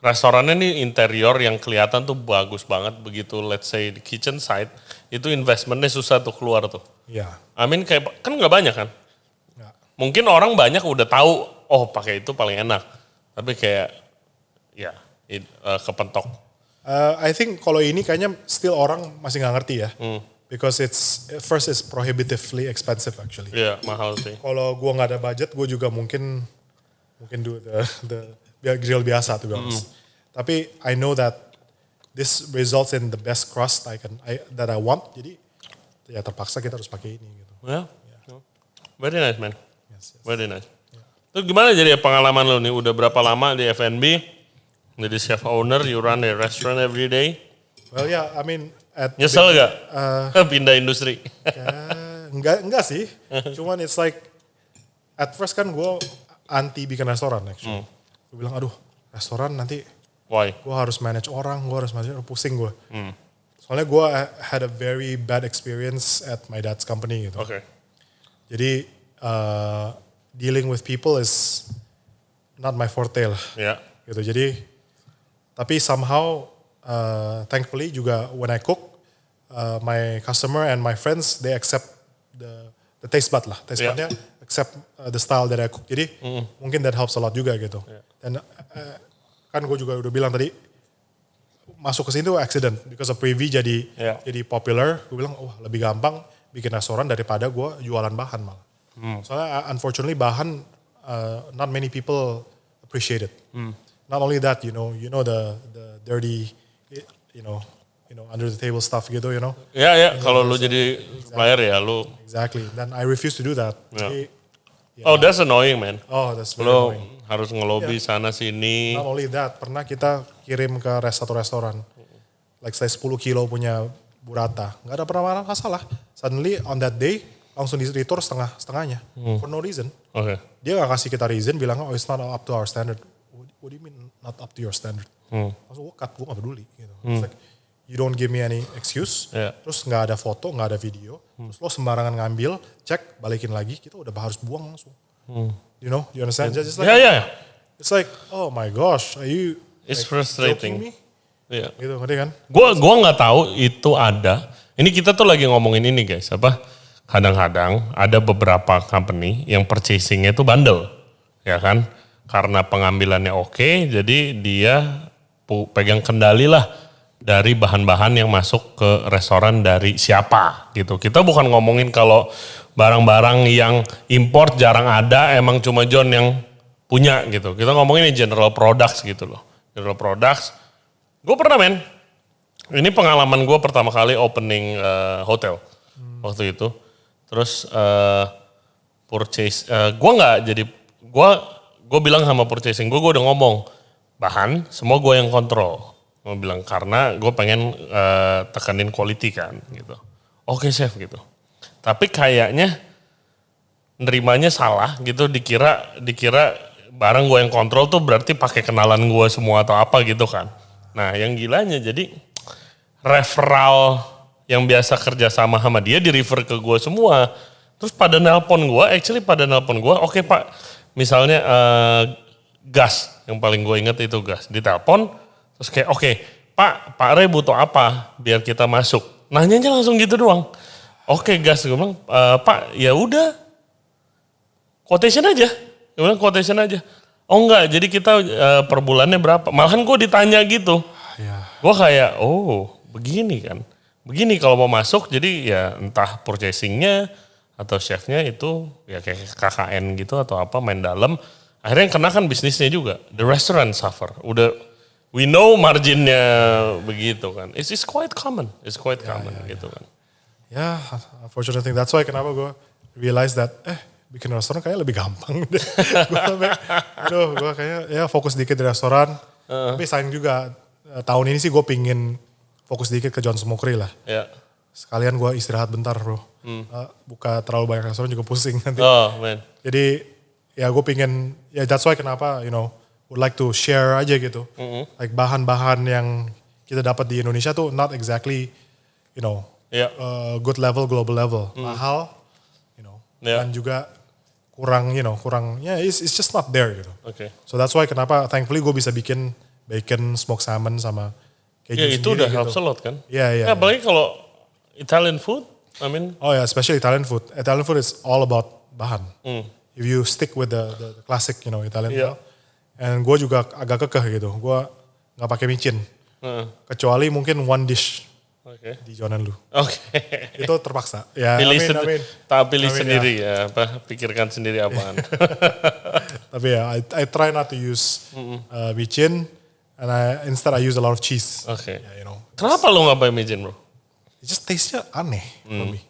restorannya nih interior yang kelihatan tuh bagus banget, begitu let's say di kitchen side itu investmentnya susah tuh keluar tuh. Iya. Kayak kan nggak banyak kan. Nggak. Mungkin orang banyak udah tahu, oh pakai itu paling enak. Tapi kayak, kepentok. I think kalau ini kayaknya still orang masih nggak ngerti ya. Because it's prohibitively expensive actually. Iya, mahal sih. Kalau gua nggak ada budget, gua juga mungkin do the grill biasa tuh guys. Tapi I know that this results in the best crust that I want. Jadi ya terpaksa kita harus pakai ini gitu. Yeah. Very nice man. Yes. Very nice. Terus gimana jadi pengalaman lo nih? Udah berapa lama di F&B? Jadi chef owner, you run a restaurant every day. Well yeah, Nyesel gak? Pindah industri? Enggak sih. Cuman it's like, at first kan gue anti bikin restoran actually. Gue bilang, aduh restoran nanti Why? gue harus manage orang, pusing gue. Soalnya gue had a very bad experience at my dad's company gitu. Okay. Jadi dealing with people is not my forte lah. Yeah. Gitu. Jadi tapi somehow thankfully juga when I cook my customer and my friends they accept the taste bud lah. Taste budnya accept the style that I cook. Jadi mungkin that helps a lot juga gitu. Dan kan gue juga udah bilang tadi masuk ke sini tuh accident because of Privy jadi popular. Gue bilang lebih gampang bikin restoran daripada gue jualan bahan malah. Soalnya unfortunately bahan not many people appreciate it. Not only that, you know the dirty, under the table stuff gitu, Ya, kalau lu jadi supplier ya lu. Exactly. Then I refuse to do that. Yeah. Oh, that's annoying, man. Oh, that's very Lu annoying. harus ngelobi sana sini. Not only that, pernah kita kirim ke satu restoran, like say 10 kilo punya burrata, nggak ada pernah masalah. Suddenly on that day langsung di retur setengahnya, for no reason. Okay. Dia nggak kasih kita reason, bilang it's not up to our standard. What do you mean not up to your standard? Langsung gue cut, gue nggak peduli. Gitu. It's like you don't give me any excuse. Terus nggak ada foto, nggak ada video. Terus lo sembarangan ngambil, cek, balikin lagi, kita udah harus buang langsung. You understand? Just like, it's like, oh my gosh, are you? It's like, frustrating. joking me? Iya. Gitu, ngerti kan? Gua nggak tahu itu ada. Ini kita tuh lagi ngomongin ini guys, kadang-kadang ada beberapa company yang purchasingnya itu bandel, ya kan? Karena pengambilannya oke, jadi dia pegang kendali lah dari bahan-bahan yang masuk ke restoran dari siapa gitu. Kita bukan ngomongin kalau barang-barang yang import jarang ada, emang cuma John yang punya gitu. Kita ngomongin general products gitu loh. General products. Gue pernah ini pengalaman gue pertama kali opening hotel waktu itu. Terus purchase, gue bilang sama purchasing gue udah ngomong bahan semua gue yang kontrol. Gue bilang karena gue pengen tekenin quality kan gitu. Oke chef gitu. Tapi kayaknya nerimanya salah gitu, dikira barang gue yang kontrol tuh berarti pakai kenalan gue semua atau apa gitu kan. Nah yang gilanya jadi referral yang biasa kerja sama dia di refer ke gue semua. Terus pada nelpon gue, oke Pak, misalnya gas, yang paling gue inget itu gas. Ditelepon, terus kayak oke, Pak Ray butuh apa biar kita masuk? Nanyanya langsung gitu doang. Oke gas, gue bilang, Pak ya udah, quotation aja. Gue bilang quotation aja. Oh enggak, jadi kita per bulannya berapa? Malahan gue ditanya gitu. Gue kayak, oh begini kan. Begini kalau mau masuk, jadi ya entah purchasingnya, atau chefnya itu ya kayak KKN gitu atau apa main dalam, akhirnya yang kena kan bisnisnya juga, the restaurant suffer. Udah we know marginnya begitu kan, it's quite common gitu kan. Ya, unfortunately that's why kenapa gue realize that bikin restoran kayaknya lebih gampang deh. gue kayaknya ya fokus dikit di restoran, tapi sayang juga tahun ini sih gue pingin fokus dikit ke John Smokery lah. Ya. Sekalian gue istirahat bentar bro. Buka terlalu banyak restoran juga pusing nanti. Oh man. Jadi ya gue pingin, ya that's why kenapa would like to share aja gitu. Like bahan-bahan yang kita dapat di Indonesia tuh not exactly good level, global level. Mahal, dan juga kurang, it's just not there gitu. Okay. So that's why kenapa thankfully gue bisa bikin bacon, smoked salmon sama keju ya itu udah gitu. helps a lot kan. Iya. Ya, apalagi kalau Italian food, oh yeah, especially Italian food. Italian food is all about bahan. If you stick with the classic, Italian style. And gue juga agak kekeh gitu. Gue nggak pakai micin. Kecuali mungkin one dish di John and Lu. Itu terpaksa. Ya, pilih sendiri ya. Pikirkan sendiri apaan. Tapi ya, I try not to use micin. And instead I use a lot of cheese. Okay. Yeah, Kenapa lo nggak pakai micin bro? It just taste-nya aneh for me.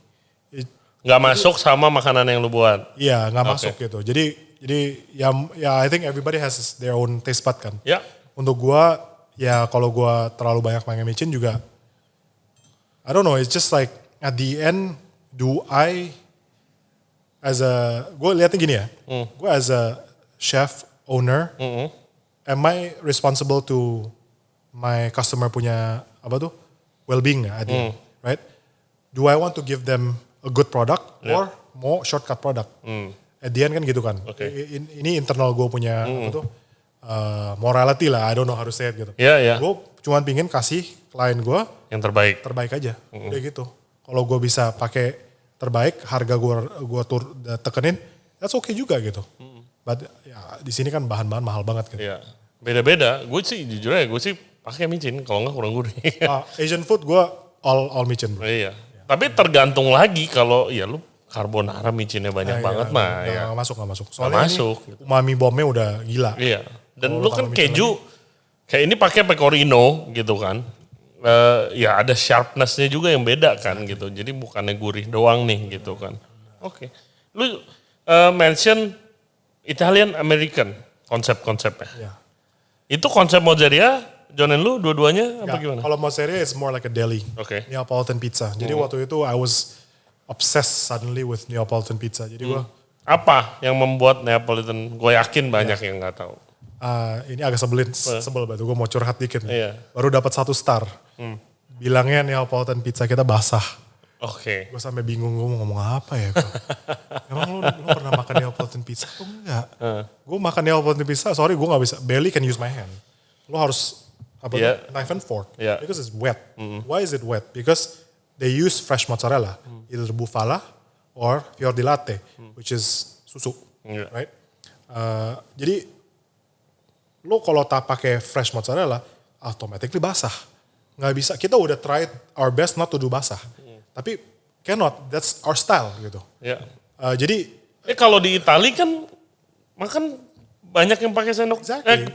Nggak masuk sama makanan yang lu buat? Iya, nggak masuk gitu. Jadi ya I think everybody has their own taste bud kan. Ya. Untuk gua, ya kalau gua terlalu banyak pakai micin juga, I don't know, it's just like at the end, gue lihatnya gini ya, gue as a chef, owner, am I responsible to my customer punya well-being at the end, right? Do I want to give them a good product or more shortcut product? At the end kan gitu kan. Okay. Ini internal gue punya morality lah, I don't know how to say it gitu. Yeah. Gue cuma pingin kasih klien gue yang terbaik aja, udah gitu. Kalau gue bisa pakai terbaik, harga gue tekenin, that's okay juga gitu. But ya di sini kan bahan-bahan mahal banget gitu. Iya. Beda-beda. Gue sih jujur aja, gue sih pakai micin, kalau nggak kurang gurih. Asian food gue all micin bro. Iya. Tapi tergantung lagi kalau ya lu carbonara micinnya banyak banget mah ya. Nggak masuk. Soalnya masuk. Ini umami bomnya udah gila. Iya. Dan lu kan keju, kayak ini pakai pecorino gitu kan. Ya ada sharpness-nya juga yang beda kan gitu. Jadi bukannya gurih doang nih gitu kan. Oke. Lu mention Italian American konsep-konsepnya. Iya. Itu konsep mozzarella, John and Lu dua-duanya apa gimana? Kalau mozzarella it's more like a deli. Oke. Neapolitan pizza. Jadi waktu itu I was obsessed suddenly with Neapolitan pizza. Jadi gue apa yang membuat Neapolitan? Gue yakin banyak yang nggak tahu. Ini agak sebel banget. Gue mau curhat dikit nih. Iya. Baru dapat 1 star. Bilangnya Neapolitan pizza kita basah. Oke. Gue sampai bingung gue mau ngomong apa ya. Emang lu pernah makan Neapolitan pizza atau enggak? Gue makan Neapolitan pizza, sorry gue gak bisa, barely can use my hand. Lu harus knife and fork. Yeah. Because it's wet. Why is it wet? Because they use fresh mozzarella. Either bufala or fior di latte, which is susu. Yeah. Right? Jadi lu kalau tak pakai fresh mozzarella, automatically basah. nggak bisa. Kita udah tried our best not to do basah, tapi cannot. That's our style gitu. Ya. Jadi Kalau di Itali kan makan banyak yang pakai sendok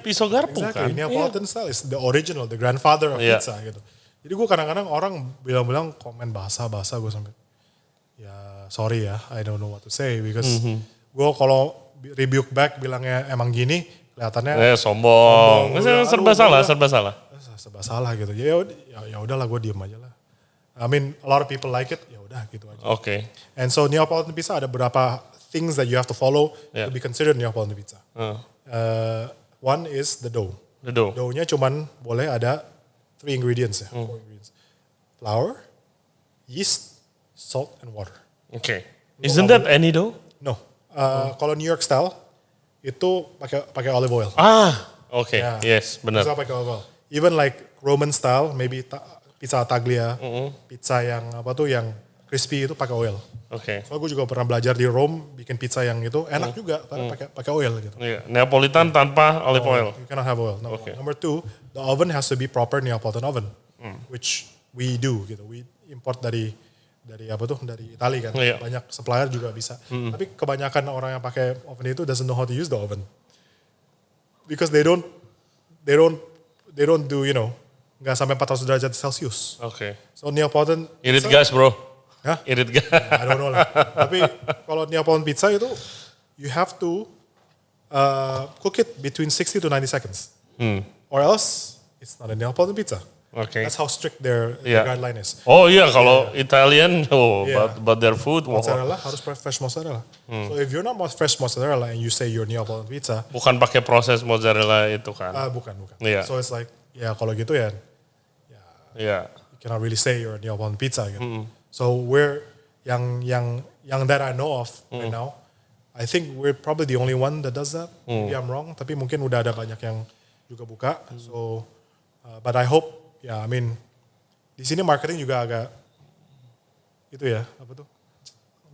pisau garpu kan. Neapolitan style is the original, the grandfather of Iya. pizza gitu. Jadi gue kadang-kadang orang bilang komen basah gue sampai ya sorry ya, I don't know what to say because gue kalau rebuke back bilangnya emang gini kelihatannya Sombong. Serba salah gitu. Ya udahlah gue diem aja lah. I mean a lot of people like it, ya udah gitu aja. Oke. And so Neapolitan pizza ada beberapa things that you have to follow to be considered Neapolitan pizza. One is the dough. The dough. Dough-nya cuman boleh ada 3 ingredients ya. 4 ingredients. Flour, yeast, salt, and water. Oke. Isn't that any dough? No. Kalau New York style itu pakai olive oil. Oke. Yeah. Yes, benar. Bisa pakai olive oil. Even like Roman style, maybe pizza taglia, pizza yang yang crispy itu pakai oil. Oke. So gue juga pernah belajar di Rome bikin pizza yang itu enak juga pakai oil gitu. Iya, Neapolitan tanpa olive oil. You cannot have oil. No. Okay. Number 2, the oven has to be proper Neapolitan oven, which we do gitu. We import dari Italia kan. Iya. Banyak supplier juga bisa. Tapi kebanyakan orang yang pakai oven itu doesn't know how to use the oven. Because they don't do, nggak sampai 400 derajat Celcius. Oke. So Neapolitan Irit pizza- gas, bro. Hah? Irit gas. I don't know lah. Tapi kalau Neapolitan pizza itu you have to cook it between 60 to 90 seconds. Or else it's not a Neapolitan pizza. Oke. That's how strict their Yeah. guideline is. Oh iya, kalau Italian, Yeah. but their food, Mozzarella harus fresh mozzarella. So if you're not fresh mozzarella and you say you're Neapolitan pizza, bukan pakai proses mozzarella itu kan. bukan. Iya. So it's like, ya kalau gitu ya, Iya. you cannot really say you're a Neapolitan pizza gitu. So we're yang that I know of right now, I think we're probably the only one that does that. Maybe I'm wrong, tapi mungkin udah ada banyak yang juga buka. So, but I hope, I mean, di sini marketing juga agak itu ya,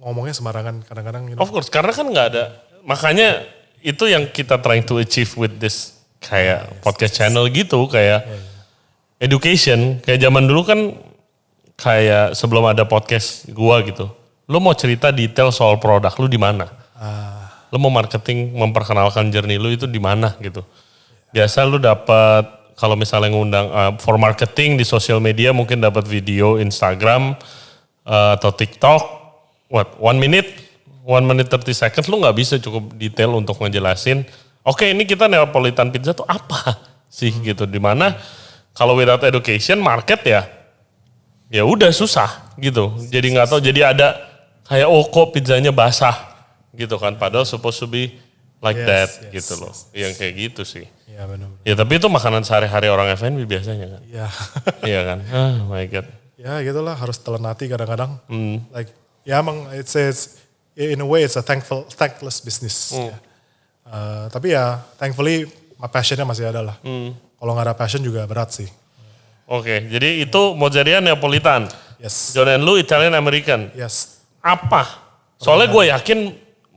ngomongnya sembarangan kadang-kadang. Of course, karena kan nggak ada, makanya itu yang kita trying to achieve with this kayak podcast channel gitu, kayak education. Kayak zaman dulu kan kayak sebelum ada podcast gua gitu, lu mau cerita detail soal produk lu di mana? Lu mau marketing, memperkenalkan journey lu itu di mana gitu. Biasa lu dapat kalau misalnya ngundang for marketing di sosial media mungkin dapat video Instagram atau TikTok, 1 minute 30 seconds, lu nggak bisa cukup detail untuk ngejelasin. Oke, ini kita Neapolitan pizza tuh apa sih gitu, di mana kalau without education market ya udah susah gitu. Jadi nggak tahu, jadi ada kayak kok pizzanya basah gitu kan, padahal supposed to be like that gitu loh. Yang kayak gitu sih. Iya benar. Ya tapi itu makanan sehari-hari orang F&B biasanya kan. Iya. Iya kan. Oh my god. Ya gitulah, harus telan hati kadang-kadang. Like emang it's in a way it's a thankless business. Ya. Tapi ya thankfully passionnya masih ada lah. Kalau nggak ada passion juga berat sih. Oke, jadi itu mozzarella Neapolitan. Yes. John and Lou Italian American. Yes. Apa? Soalnya gue yakin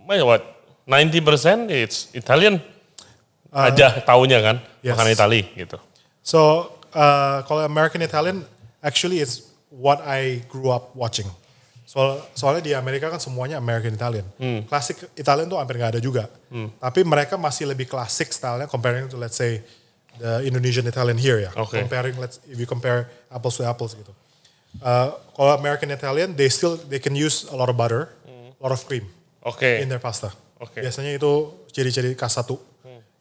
90% it's Italian aja taunya kan, Yes. makanan Itali gitu. So kalau American Italian actually it's what I grew up watching. Soalnya di Amerika kan semuanya American Italian. Klasik Italian tuh hampir nggak ada juga. Tapi mereka masih lebih klasik stylenya comparing to let's say the Indonesian Italian here ya. Okay. If you compare apples to apples gitu. Kalau American Italian they can use a lot of butter, a lot of cream Oke. in their pasta. Oke. Biasanya itu ciri-ciri khas satu.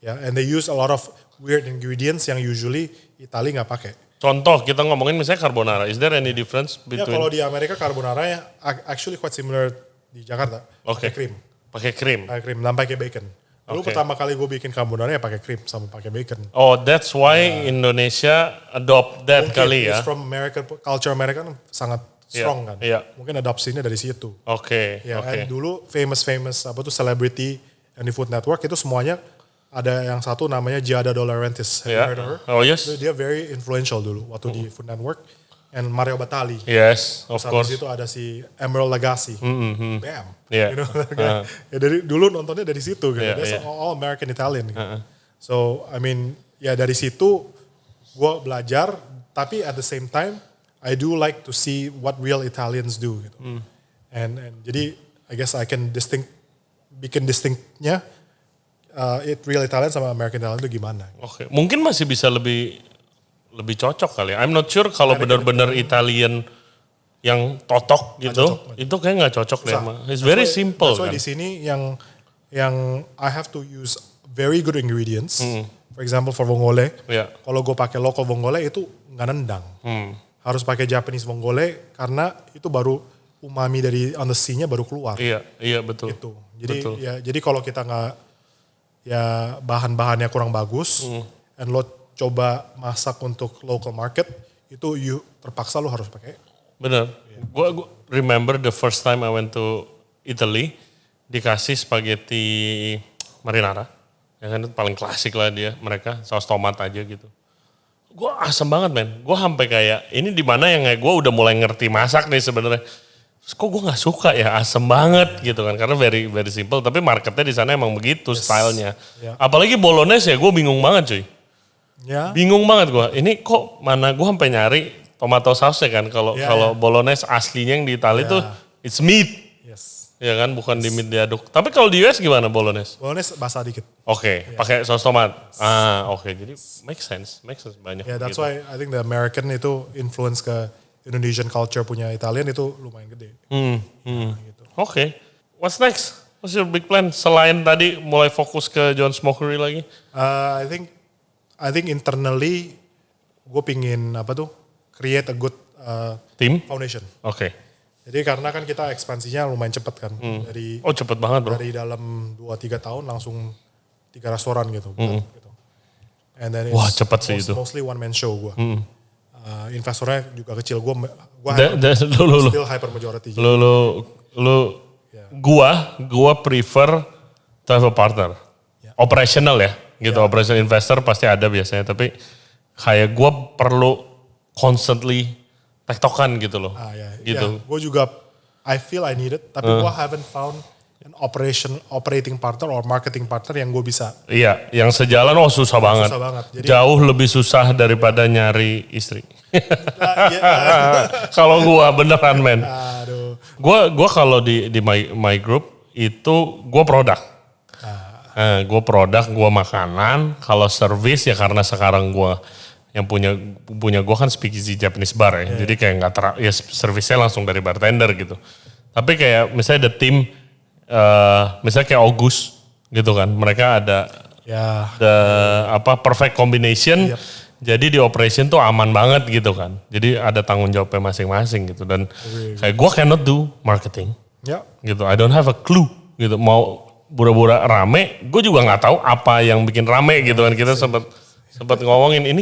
Ya, and they use a lot of weird ingredients yang usually Itali nggak pakai. Contoh kita ngomongin misalnya carbonara. Is there any difference Ya between? kalau di Amerika carbonara ya actually quite similar di Jakarta. Oke. Pakai krim. Pakai krim. Pakai krim dan pakai bacon. Dulu Oke. pertama kali gue bikin carbonara ya pakai krim sama pakai bacon. Oh, that's why Indonesia adopt that Mungkin kali ya. it's from American culture Amerika kan sangat strong kan. iya. Mungkin adopsinya dari situ. Oke. Ya, Oke. and dulu famous celebrity yang di Food Network itu semuanya ada yang satu namanya Giada De Laurentiis. Have you Ya. heard of her? Oh yes. Dia very influential dulu waktu di Food Network. And Mario Batali. Yes, of Terus habis course. itu ada si Emerald Lagasse. Bam. Yeah. You know, ya dari dulu nontonnya dari situ gitu. Yeah, That's yeah. all American Italian gitu. So, I mean, ya dari situ gue belajar Tapi at the same time, I do like to see what real Italians do. Gitu. And jadi I guess I can bikin distinctnya real Italian sama American Italian itu gimana. Oke, mungkin masih bisa lebih cocok kali ya. I'm not sure kalau benar-benar Italian yang totok gitu, itu kayak nggak cocok deh. It's very simple. That's why kan. di sini yang I have to use very good ingredients. For example, for vongole, kalau gue pakai local vongole itu nggak nendang. Harus pakai Japanese vongole karena itu baru umami dari on the sea-nya baru keluar. Iya betul. Gitu. Jadi kalau kita nggak bahan-bahannya kurang bagus, and lo coba masak untuk local market, itu terpaksa lo harus pakai. Bener. Gue remember the first time I went to Italy, dikasih spaghetti marinara. Ya kan itu paling klasik lah mereka, saus tomat aja gitu. Gue asem banget men, gue sampai kayak ini di mana yang gue udah mulai ngerti masak nih sebenarnya. Kok gue nggak suka ya, asem banget gitu kan, karena very very simple. Tapi marketnya di sana emang begitu stylenya. Apalagi bolognese ya, gue bingung banget cuy. Bingung banget gue. Ini kok mana gue sampai nyari tomato sausnya kan, kalau bolognese aslinya yang di Italia tuh it's meat. Ya kan, bukan di meat diaduk. Tapi kalau di US gimana bolognese? Bolognese basah dikit. Oke, pakai saus tomat. Oke. Jadi make sense banyak. That's gitu. Why I think the American itu influence ke Indonesian culture punya Italian itu lumayan gede. Gitu. Oke. What's next? What's your big plan? Selain tadi mulai fokus ke John Smokery lagi? I think internally gue pingin create a good team foundation. Oke. Jadi karena kan kita ekspansinya lumayan cepet kan. Cepet banget bro. Dari dalam 2-3 tahun langsung 3 restoran gitu. And then wah cepet sih itu. Mostly one man show gue. Investornya juga kecil. Gue still hyper majority. Gua prefer to have a partner. Operational ya. Gitu, operational investor pasti ada biasanya. Tapi kayak gue perlu constantly tektokan gitu loh. Gitu. Gue juga I feel I need it, tapi gue haven't found an operating partner or marketing partner yang gue bisa. Iya, yang sejalan susah banget. Jadi, jauh lebih susah daripada nyari istri. Kalau gue beneran men. Gue kalau di my group itu gue produk. Gue produk, gue makanan. Kalau service ya karena sekarang gue yang punya gue kan speakeasy Japanese bar ya. Jadi kayak servisnya langsung dari bartender gitu. Tapi kayak misalnya ada tim, misalnya kayak August gitu kan. Mereka ada perfect combination. Jadi di operation tuh aman banget gitu kan. Jadi ada tanggung jawabnya masing-masing gitu. Dan kayak gue cannot do marketing. Gitu. I don't have a clue gitu. Mau pura-pura rame, gue juga nggak tahu apa yang bikin rame gitu kan. Kita sempat ngomongin ini.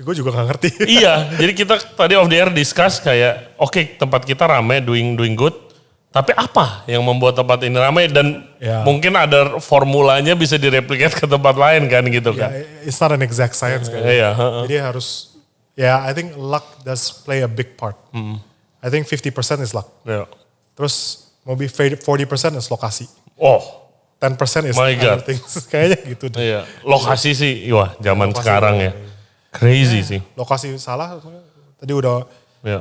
Gue juga gak ngerti. Iya, jadi kita tadi off the air discuss kayak, oke, tempat kita rame, doing good. Tapi apa yang membuat tempat ini rame dan mungkin ada formulanya bisa direplikat ke tempat lain kan gitu kan. It's not an exact science kan. Jadi harus, I think luck does play a big part. I think 50% is luck. Terus maybe 40% is lokasi. 10% is other things. Kayaknya gitu deh. Iya, lokasi sih, zaman sekarang ya. Crazy sih. Lokasi salah, tadi udah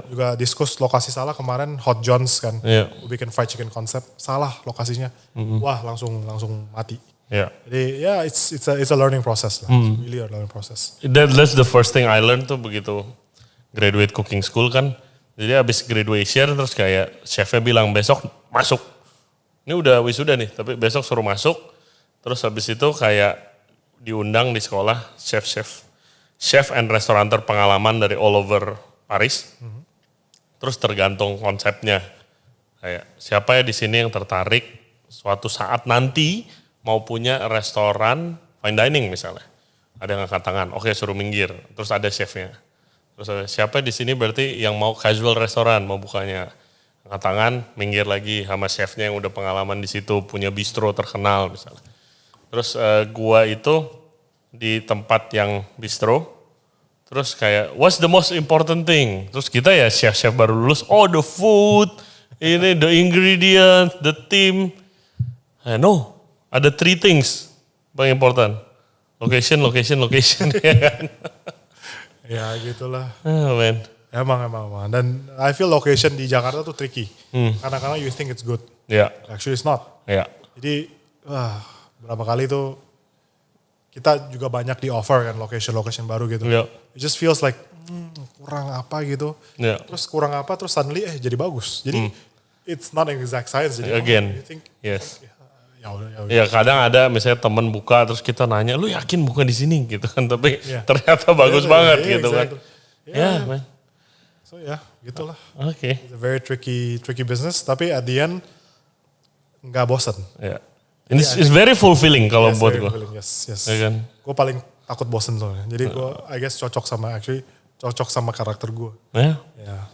juga diskus lokasi salah kemarin Hot John's kan. Bikin fried chicken concept, salah lokasinya. Wah langsung mati. Jadi it's a learning process lah. It's really a learning process. That's the first thing I learned tuh begitu graduate cooking school kan. Jadi abis graduation terus kayak chefnya bilang besok masuk. Ini udah wisuda nih, tapi besok suruh masuk. Terus habis itu kayak diundang di sekolah chef and restauranter pengalaman dari all over Paris. Terus tergantung konsepnya. Kayak siapa ya di sini yang tertarik suatu saat nanti mau punya restoran fine dining misalnya. Ada yang angkat tangan, oke suruh minggir. Terus ada chefnya. Terus ada, siapa di sini berarti yang mau casual restoran mau bukanya. Angkat tangan, minggir lagi sama chefnya yang udah pengalaman di situ, punya bistro terkenal misalnya. Terus gua itu di tempat yang bistro, terus kayak what's the most important thing? Terus kita ya chef-chef baru lulus, the food, ini the ingredients, the team. No, ada 3 things paling important. Location. Ya gitulah. Oh man. Emang. Dan I feel location di Jakarta tuh tricky. Karena you think it's good. Ya. Actually it's not. Ya. Jadi berapa kali tuh kita juga banyak di offer kan location baru gitu. Ya. It just feels like kurang apa gitu. Ya. Terus kurang apa terus suddenly jadi bagus. Jadi it's not an exact science. Jadi Again. you think, Yes. ya udah. Ya kadang ada misalnya temen buka terus kita nanya, lu yakin buka di sini gitu kan? Tapi ternyata bagus banget gitu kan. Ya, man. So ya, gitulah. Oke. It's a very tricky business. Tapi at the end nggak bosan. Ya. It's very fulfilling kalau buat gue. Yes. Ya kan? Gue paling takut bosan soalnya. Jadi gue, I guess cocok sama karakter gue. Ya. Ya.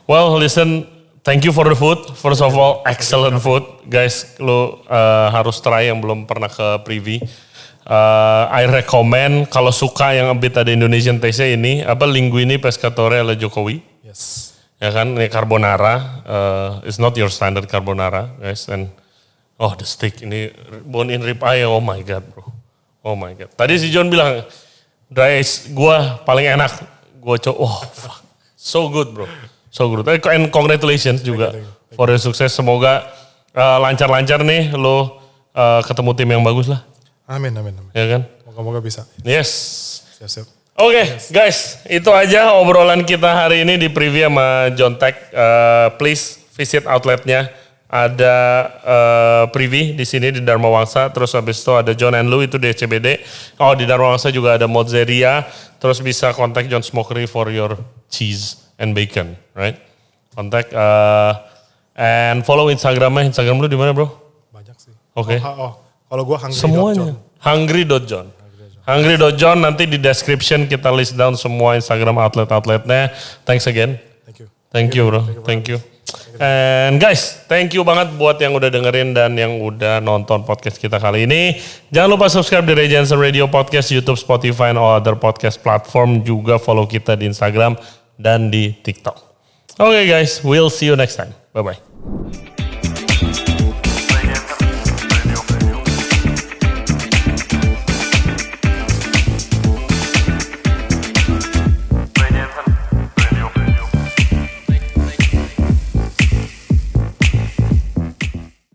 Well, listen, thank you for the food. First of all, excellent food. Guys, lo harus try yang belum pernah ke Privy. I recommend kalau suka yang a bit ada Indonesian taste ini, linguine pescatore ala Jokowi. Yes. Ya kan, ini carbonara. It's not your standard carbonara, guys. And the steak ini bone in rib eye, oh my god, bro. Oh my god. Tadi si John bilang dry ice gua paling enak. Gua fuck. So good, bro. So good. And congratulations juga for your sukses. Semoga lancar-lancar nih lo ketemu tim yang bagus lah. Amin. Ya kan? Moga-moga bisa. Yes. Siap. Oke, guys, itu aja obrolan kita hari ini di preview sama John Tech. Please visit outletnya. Ada Privy di sini di Dharma Wangsa. Terus habis itu ada John and Lou itu di CBD. Di Dharma Wangsa juga ada Mozzeria. Terus bisa kontak John Smokery for your cheese and bacon, right? Kontak and follow Instagramnya. Instagram lu di mana, bro? Banyak sih. Oke. Kalau gue hungry. Semuanya. Hungry.john. Hungry.john, nanti di description kita list down semua Instagram outlet-outletnya. Thanks again. Thank you bro. Thank you. And guys, thank you banget buat yang udah dengerin dan yang udah nonton podcast kita kali ini. Jangan lupa subscribe di Ray Jensen Radio Podcast, YouTube, Spotify, and all other podcast platform. Juga follow kita di Instagram dan di TikTok. Okay guys, we'll see you next time. Bye-bye.